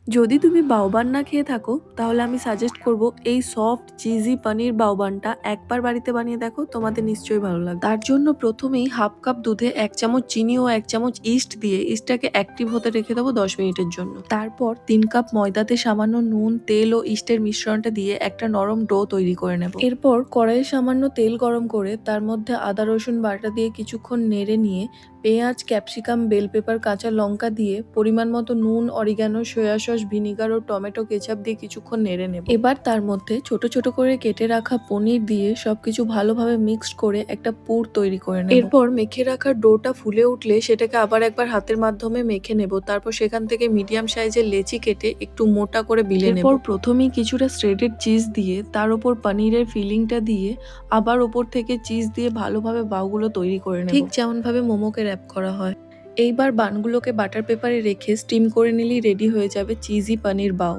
যদি তুমি বাওবান না খেয়ে থাকো তাহলে আমি সাজেস্ট করব এই সফট চিজি পনির বাওবানটা একবার বাড়িতে বানিয়ে দেখো, তোমাদের নিশ্চয়ই ভালো লাগবে। তার জন্য প্রথমেই হাফ কাপ দুধে 1 চামচ চিনি ও 1 চামচ ইস্ট দিয়ে ইস্টটাকে অ্যাক্টিভ হতে রেখে দেবো 10 মিনিটের জন্য। তারপর 3 কাপ ময়দাতে সামান্য নুন, তেল ও ইস্টের মিশ্রণটা দিয়ে একটা নরম ডো তৈরি করে নেব। এরপর কড়াইয়ে সামান্য তেল গরম করে তার মধ্যে আদা রসুন বাটা দিয়ে কিছুক্ষণ নেড়ে নিয়ে পেঁয়াজ, ক্যাপসিকাম, বেল পেপার, কাঁচা লঙ্কা দিয়ে পরিমাণ মতো নুন, অরিগানো, সয়া সস, ভিনিগার ও টমেটো কেচাপ দিয়ে কিছুক্ষণ নেড়ে নেব। এবার তার মধ্যে ছোট ছোট করে কেটে রাখা পনির দিয়ে সবকিছু ভালোভাবে মিক্সড করে একটা পুর তৈরি করে নেব। এরপর মেখে রাখা ডোটা ফুলে উঠলে সেটাকে আবার একবার হাতের মাধ্যমে মেখে নেব। তারপর সেখান থেকে মিডিয়াম সাইজের লেচি কেটে একটু মোটা করে বিলে নেব। এরপর প্রথমেই কিছুটা শ্রেডেড চিজ দিয়ে তার উপর পনিরের ফিলিংটা দিয়ে আবার ওপর থেকে চিজ দিয়ে ভালোভাবে বাউগুলো তৈরি করে নেব, ঠিক যেমন ভাবে মোমোকে র্যাপ করা হয়। এইবার বানগুলোকে বাটার পেপারে রেখে স্টিম করে নিলেই রেডি হয়ে যাবে চিজি পনির বাউ।